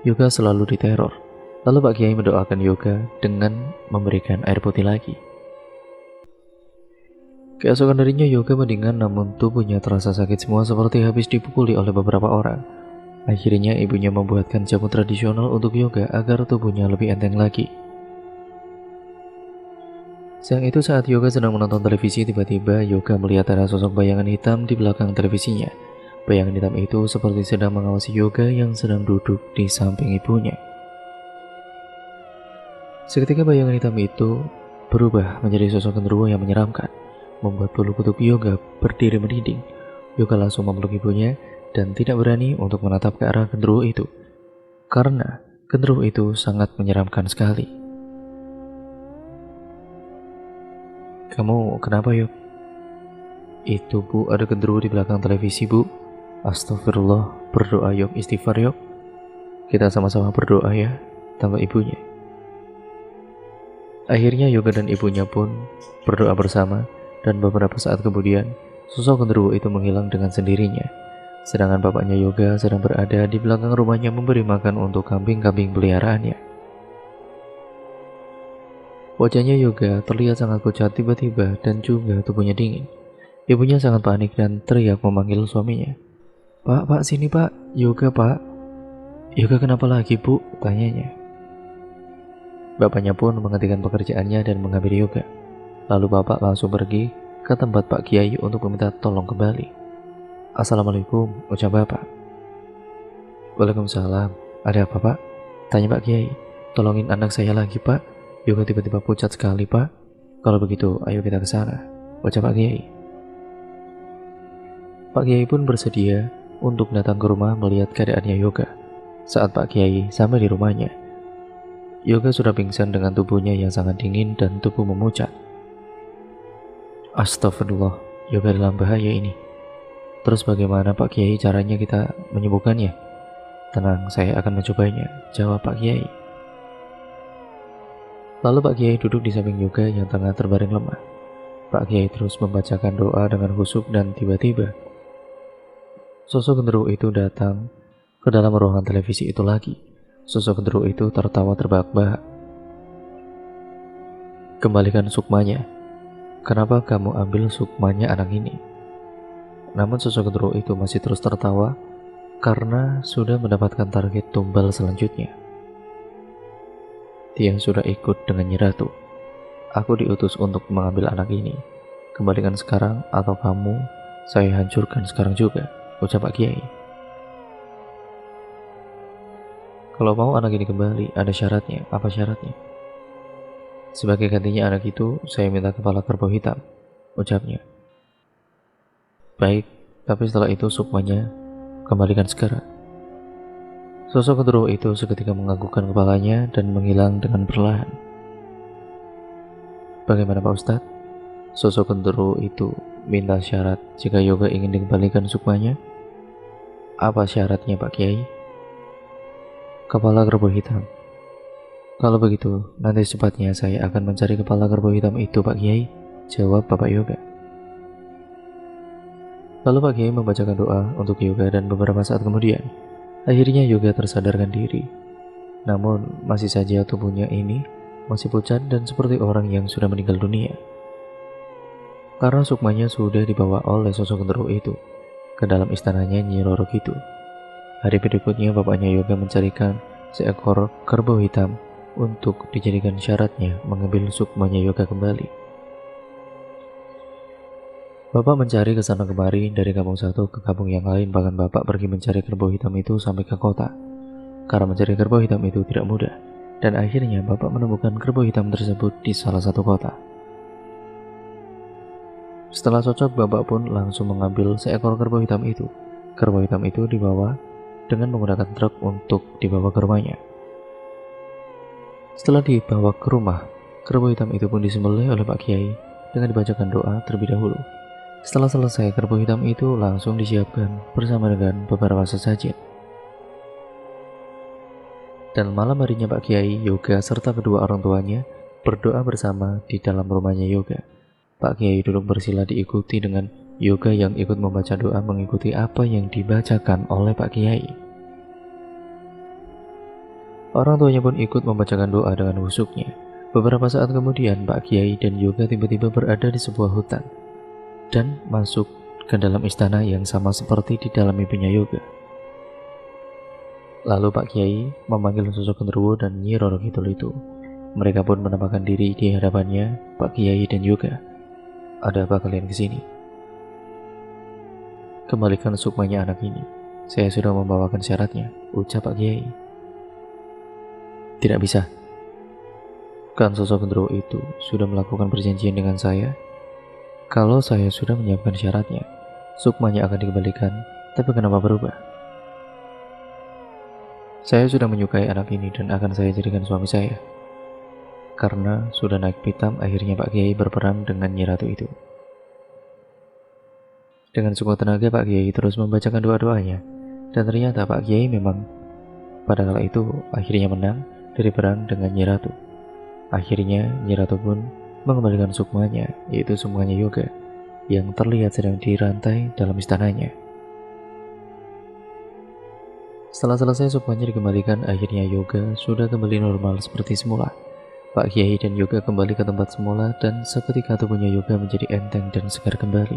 Yoga selalu diteror. Lalu Pak Kiai mendoakan Yoga dengan memberikan air putih lagi. Keesokan harinya Yoga mendingan, namun tubuhnya terasa sakit semua seperti habis dipukuli oleh beberapa orang. Akhirnya ibunya membuatkan jamu tradisional untuk Yoga agar tubuhnya lebih enteng lagi. Siang itu saat Yoga sedang menonton televisi, tiba-tiba Yoga melihat ada sosok bayangan hitam di belakang televisinya. Bayangan hitam itu seperti sedang mengawasi Yoga yang sedang duduk di samping ibunya. Seketika bayangan hitam itu berubah menjadi sosok genderuwo yang menyeramkan, membuat bulu kuduk Yoga berdiri merinding. Yoga langsung memeluk ibunya dan tidak berani untuk menatap ke arah genderuwo itu, karena genderuwo itu sangat menyeramkan sekali. "Kamu kenapa, Yok?" "Itu Bu, ada genderuwo di belakang televisi Bu." "Astagfirullah, berdoa Yok, istighfar Yok. Kita sama-sama berdoa ya," tambah ibunya. Akhirnya Yoga dan ibunya pun berdoa bersama, dan beberapa saat kemudian sosok genderuwo itu menghilang dengan sendirinya. Sedangkan bapaknya Yoga sedang berada di belakang rumahnya memberi makan untuk kambing-kambing peliharaannya. Wajahnya Yoga terlihat sangat pucat tiba-tiba dan juga tubuhnya dingin. Ibunya sangat panik dan teriak memanggil suaminya. Pak, sini Pak, Yoga Pak." "Yoga kenapa lagi Bu?" tanyanya. Bapaknya pun menghentikan pekerjaannya dan mengambil Yoga. Lalu bapak langsung pergi ke tempat Pak Kiai untuk meminta tolong kembali. "Assalamualaikum," ucap bapak. "Waalaikumsalam. Ada apa Pak?" tanya Pak Kiai. "Tolongin anak saya lagi Pak. Yoga tiba-tiba pucat sekali Pak. Kalau begitu ayo kita ke sana," ucap Pak Kiai. Pak Kiai pun bersedia untuk datang ke rumah melihat keadaannya Yoga. Saat Pak Kiai sampai di rumahnya, Yoga sudah pingsan dengan tubuhnya yang sangat dingin dan tubuh memucat. "Astagfirullah, Yoga dalam bahaya ini. Terus bagaimana Pak Kiai caranya kita menyembuhkannya?" "Tenang, saya akan mencobanya," jawab Pak Kiai. Lalu Pak Kiai duduk di samping Yoga yang tengah terbaring lemah. Pak Kiai terus membacakan doa dengan khusyuk dan tiba-tiba sosok genderuwo itu datang ke dalam ruangan televisi itu lagi. Sosok genderuwo itu tertawa terbahak-bahak. "Kembalikan sukmanya. Kenapa kamu ambil sukmanya anak ini?" Namun sosok genderuwo itu masih terus tertawa karena sudah mendapatkan target tumbal selanjutnya. "Dia sudah ikut dengan Nyi Ratu. Aku diutus untuk mengambil anak ini. Kembalikan sekarang atau kamu saya hancurkan sekarang juga," ucap Pak Kiai. "Kalau mau anak ini kembali, ada syaratnya." "Apa syaratnya?" "Sebagai gantinya anak itu, saya minta kepala kerbau hitam," ucapnya. "Baik, tapi setelah itu sukmanya kembalikan sekarang." Sosok genderuwo itu seketika menganggukkan kepalanya dan menghilang dengan perlahan. Bagaimana Pak Ustadz? Sosok genderuwo itu minta syarat jika Yoga ingin dikembalikan sukmanya. Apa syaratnya Pak Kiai? Kepala kerbau hitam. Kalau begitu, nanti secepatnya saya akan mencari kepala kerbau hitam itu Pak Kiai, jawab Bapak Yoga. Lalu Pak Kiai membacakan doa untuk Yoga dan beberapa saat kemudian, akhirnya Yoga tersadarkan diri. Namun masih saja tubuhnya ini masih pucat dan seperti orang yang sudah meninggal dunia. Karena sukmanya sudah dibawa oleh sosok genderuwo itu ke dalam istananya Nyi Roro Kidul. Hari berikutnya bapaknya Yoga mencarikan seekor kerbau hitam untuk dijadikan syaratnya mengambil sukmanya Yoga kembali. Bapak mencari ke sana kemari dari kampung satu ke kampung yang lain, bahkan bapak pergi mencari kerbau hitam itu sampai ke kota. Karena mencari kerbau hitam itu tidak mudah, dan akhirnya bapak menemukan kerbau hitam tersebut di salah satu kota. Setelah cocok, bapak pun langsung mengambil seekor kerbau hitam itu. Kerbau hitam itu dibawa dengan menggunakan truk untuk dibawa ke rumahnya. Setelah dibawa ke rumah, kerbau hitam itu pun disembelih oleh Pak Kiai dengan dibacakan doa terlebih dahulu. Setelah selesai, kerbau hitam itu langsung disiapkan bersama dengan beberapa sesajen. Dan malam harinya Pak Kiai, Yoga serta kedua orang tuanya berdoa bersama di dalam rumahnya Yoga. Pak Kiai duduk bersila diikuti dengan Yoga yang ikut membaca doa mengikuti apa yang dibacakan oleh Pak Kiai. Orang tuanya pun ikut membacakan doa dengan husuknya. Beberapa saat kemudian Pak Kiai dan Yoga tiba-tiba berada di sebuah hutan dan masuk ke dalam istana yang sama seperti di dalam mimpinya Yoga. Lalu Pak Kiai memanggil sosok genderuwo dan Nyi Roro Kidul itu. Mereka pun menampakkan diri di hadapannya Pak Kiai dan Yoga. Ada apa kalian kesini? Kembalikan sukmanya anak ini. Saya sudah membawakan syaratnya, ucap Pak Kiai. Tidak bisa. Kan sosok genderuwo itu sudah melakukan perjanjian dengan saya. Kalau saya sudah menyiapkan syaratnya, sukmanya akan dikembalikan, tapi kenapa berubah? Saya sudah menyukai anak ini dan akan saya jadikan suami saya. Karena sudah naik pitam, akhirnya Pak Kiai berperang dengan Nyi Ratu itu. Dengan sekuat tenaga Pak Kiai terus membacakan doa-doanya, dan ternyata Pak Kiai memang pada kala itu akhirnya menang dari perang dengan Nyi Ratu. Akhirnya Nyi Ratu pun mengembalikan sukmanya, yaitu sukmanya Yoga, yang terlihat sedang dirantai dalam istananya. Setelah selesai sukmanya dikembalikan, akhirnya Yoga sudah kembali normal seperti semula. Pak Kiai dan Yoga kembali ke tempat semula dan seketika tubuhnya Yoga menjadi enteng dan segar kembali.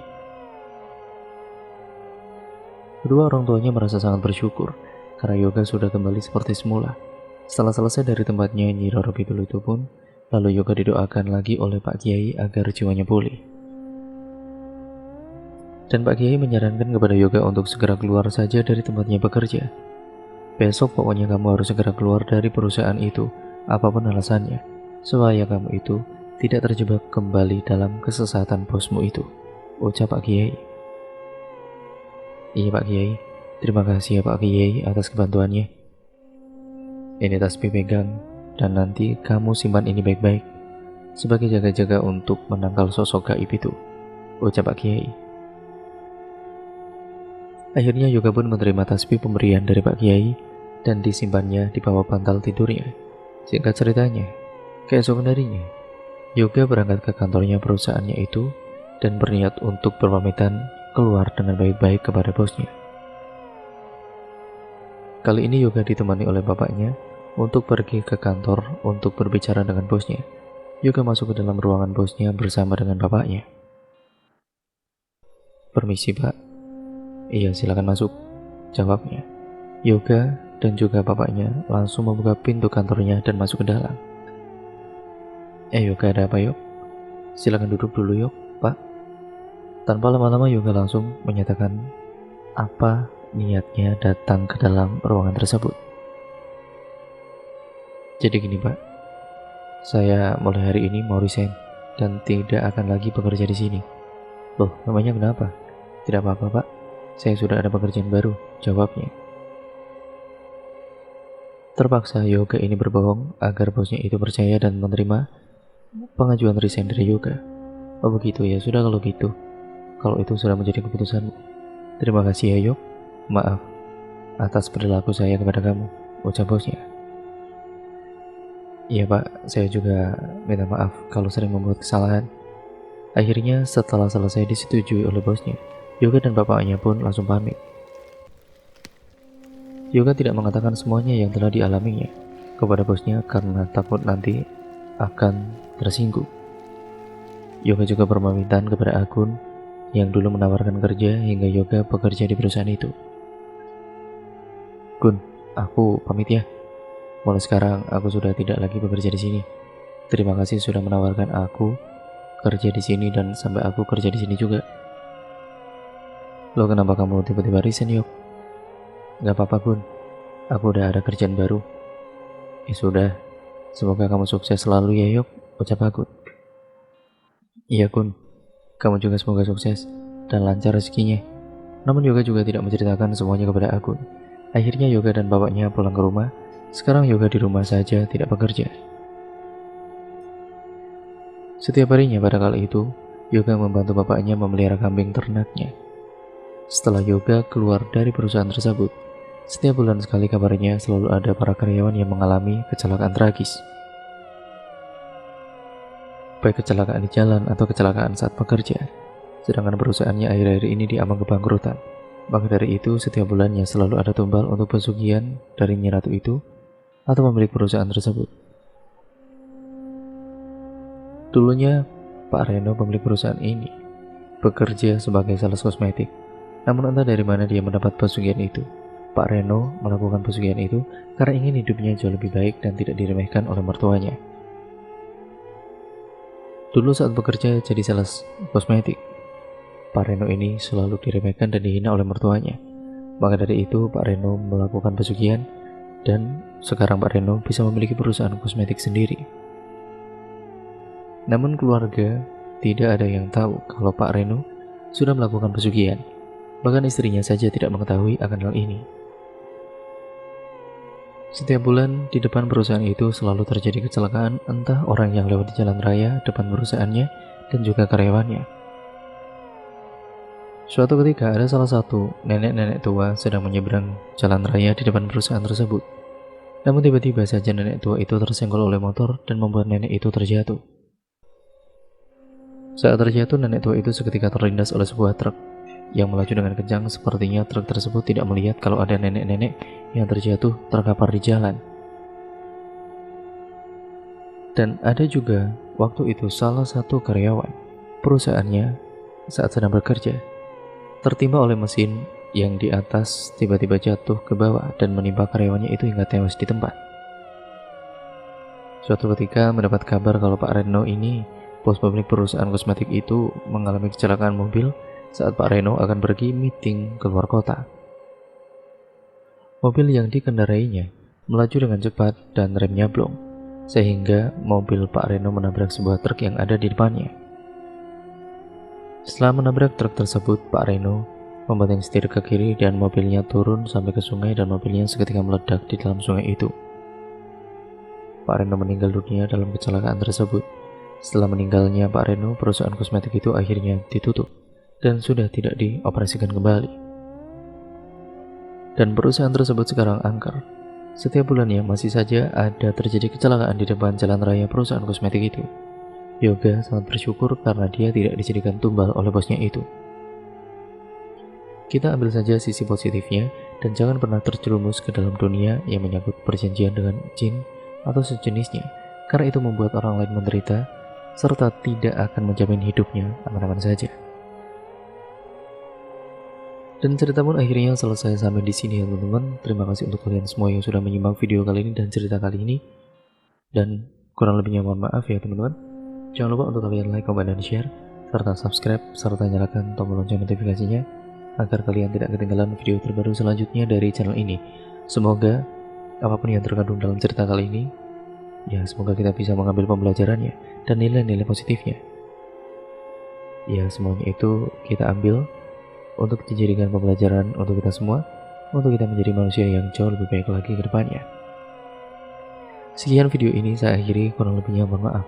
Kedua orang tuanya merasa sangat bersyukur karena Yoga sudah kembali seperti semula. Setelah selesai dari tempatnya Nyi Roro Kidul itu pun, lalu Yoga didoakan lagi oleh Pak Kiai agar jiwanya pulih. Dan Pak Kiai menyarankan kepada Yoga untuk segera keluar saja dari tempatnya bekerja. Besok pokoknya kamu harus segera keluar dari perusahaan itu, apapun alasannya, supaya kamu itu tidak terjebak kembali dalam kesesatan bosmu itu, ucap Pak Kiai. Iya Pak Kiai, terima kasih ya Pak Kiai atas kebantuannya. Ini tasbih pegang, dan nanti kamu simpan ini baik-baik sebagai jaga-jaga untuk menangkal sosok gaib itu, ucap Pak Kiai. Akhirnya Yoga pun menerima tasbih pemberian dari Pak Kiai dan disimpannya di bawah bantal tidurnya. Singkat ceritanya, keesokan harinya Yoga berangkat ke kantornya perusahaannya itu dan berniat untuk berpamitan keluar dengan baik-baik kepada bosnya. Kali ini Yoga ditemani oleh bapaknya untuk pergi ke kantor untuk berbicara dengan bosnya. Yoga masuk ke dalam ruangan bosnya bersama dengan bapaknya. Permisi Pak. Iya silakan masuk, jawabnya. Yoga dan juga bapaknya langsung membuka pintu kantornya dan masuk ke dalam. Yoga, ada apa Yok? Silakan duduk dulu Yok, Pak. Tanpa lama-lama Yoga langsung menyatakan apa niatnya datang ke dalam ruangan tersebut. Jadi gini Pak, saya mulai hari ini mau resign dan tidak akan lagi bekerja di sini. Loh, namanya kenapa? Tidak apa-apa Pak, saya sudah ada pekerjaan baru, jawabnya. Terpaksa Yoga ini berbohong agar bosnya itu percaya dan menerima pengajuan resign dari Yoga. Oh begitu ya, sudah kalau gitu. Kalau itu sudah menjadi keputusanmu. Terima kasih ya Yok. Maaf atas perilaku saya kepada kamu, ucap bosnya. Iya Pak, saya juga minta maaf kalau sering membuat kesalahan. Akhirnya setelah selesai disetujui oleh bosnya, Yoga dan bapaknya pun langsung pamit. Yoga tidak mengatakan semuanya yang telah dialaminya kepada bosnya karena takut nanti akan tersinggung. Yoga juga berpamitan kepada Agun yang dulu menawarkan kerja hingga Yoga bekerja di perusahaan itu. Gun, aku pamit ya. Mulai sekarang aku sudah tidak lagi bekerja di sini. Terima kasih sudah menawarkan aku kerja di sini dan sampai aku kerja di sini juga. Lo kenapa kamu tiba-tiba resign, Yok? Gak apa-apa, Gun. Aku udah ada kerjaan baru. Ya sudah, semoga kamu sukses selalu ya, Yok, ucap Agun. Iya, Gun. Kamu juga semoga sukses dan lancar rezekinya. Namun Yoga juga tidak menceritakan semuanya kepada Agun. Akhirnya Yoga dan bapaknya pulang ke rumah. Sekarang Yoga di rumah saja, tidak bekerja. Setiap harinya pada kala itu, Yoga membantu bapaknya memelihara kambing ternaknya. Setelah Yoga keluar dari perusahaan tersebut, setiap bulan sekali kabarnya selalu ada para karyawan yang mengalami kecelakaan tragis. Baik kecelakaan di jalan atau kecelakaan saat bekerja. Sedangkan perusahaannya akhir-akhir ini diambang kebangkrutan. Maka dari itu, setiap bulannya selalu ada tumbal untuk pesugihan dari Nyi Ratu itu atau pemilik perusahaan tersebut. Dulunya, Pak Reno pemilik perusahaan ini bekerja sebagai sales kosmetik. Namun entah dari mana dia mendapat pesugihan itu. Pak Reno melakukan pesugihan itu karena ingin hidupnya jauh lebih baik dan tidak diremehkan oleh mertuanya. Dulu saat bekerja jadi sales kosmetik, Pak Reno ini selalu diremehkan dan dihina oleh mertuanya. Maka dari itu Pak Reno melakukan pesugihan dan sekarang Pak Reno bisa memiliki perusahaan kosmetik sendiri. Namun keluarga tidak ada yang tahu kalau Pak Reno sudah melakukan pesugihan. Bahkan istrinya saja tidak mengetahui akan hal ini. Setiap bulan di depan perusahaan itu selalu terjadi kecelakaan, entah orang yang lewat di jalan raya depan perusahaannya dan juga karyawannya. Suatu ketika ada salah satu nenek-nenek tua sedang menyeberang jalan raya di depan perusahaan tersebut. Namun tiba-tiba saja nenek tua itu tersenggol oleh motor dan membuat nenek itu terjatuh. Saat terjatuh, nenek tua itu seketika terlindas oleh sebuah truk yang melaju dengan kencang. Sepertinya truk tersebut tidak melihat kalau ada nenek-nenek yang terjatuh terkapar di jalan. Dan ada juga waktu itu salah satu karyawan perusahaannya saat sedang bekerja tertimpa oleh mesin yang di atas tiba-tiba jatuh ke bawah dan menimpa karyawannya itu hingga tewas di tempat. Suatu ketika mendapat kabar kalau Pak Reno ini, bos pemilik perusahaan kosmetik itu, mengalami kecelakaan mobil saat Pak Reno akan pergi meeting ke luar kota. Mobil yang dikendarainya melaju dengan cepat dan remnya blong, sehingga mobil Pak Reno menabrak sebuah truk yang ada di depannya. Setelah menabrak truk tersebut, Pak Reno membanting setir ke kiri dan mobilnya turun sampai ke sungai dan mobilnya seketika meledak di dalam sungai itu. Pak Reno meninggal dunia dalam kecelakaan tersebut. Setelah meninggalnya Pak Reno, perusahaan kosmetik itu akhirnya ditutup dan sudah tidak dioperasikan kembali. Dan perusahaan tersebut sekarang angker. Setiap bulannya masih saja ada terjadi kecelakaan di depan jalan raya perusahaan kosmetik itu. Yoga sangat bersyukur karena dia tidak dijadikan tumbal oleh bosnya itu. Kita ambil saja sisi positifnya dan jangan pernah terjerumus ke dalam dunia yang menyangkut perjanjian dengan jin atau sejenisnya, karena itu membuat orang lain menderita serta tidak akan menjamin hidupnya aman-aman saja. Dan cerita pun akhirnya selesai sampai di sini ya teman-teman. Terima kasih untuk kalian semua yang sudah menyimak video kali ini dan cerita kali ini. Dan kurang lebihnya mohon maaf ya teman-teman. Jangan lupa untuk kalian like, comment, dan share, serta subscribe, serta nyalakan tombol lonceng notifikasinya agar kalian tidak ketinggalan video terbaru selanjutnya dari channel ini. Semoga apapun yang terkandung dalam cerita kali ini, ya semoga kita bisa mengambil pembelajarannya dan nilai-nilai positifnya. Ya semuanya itu kita ambil untuk dijadikan pembelajaran untuk kita semua, untuk kita menjadi manusia yang jauh lebih baik lagi ke depannya. Sekian video ini saya akhiri, kurang lebihnya mohon maaf.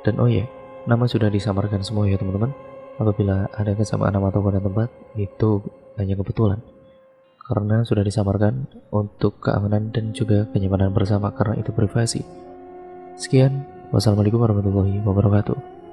Dan oh ya, nama sudah disamarkan semua ya teman-teman. Apabila ada kesamaan nama toko dan tempat, itu hanya kebetulan. Karena sudah disamarkan untuk keamanan dan juga kenyamanan bersama karena itu privasi. Sekian, wassalamualaikum warahmatullahi wabarakatuh.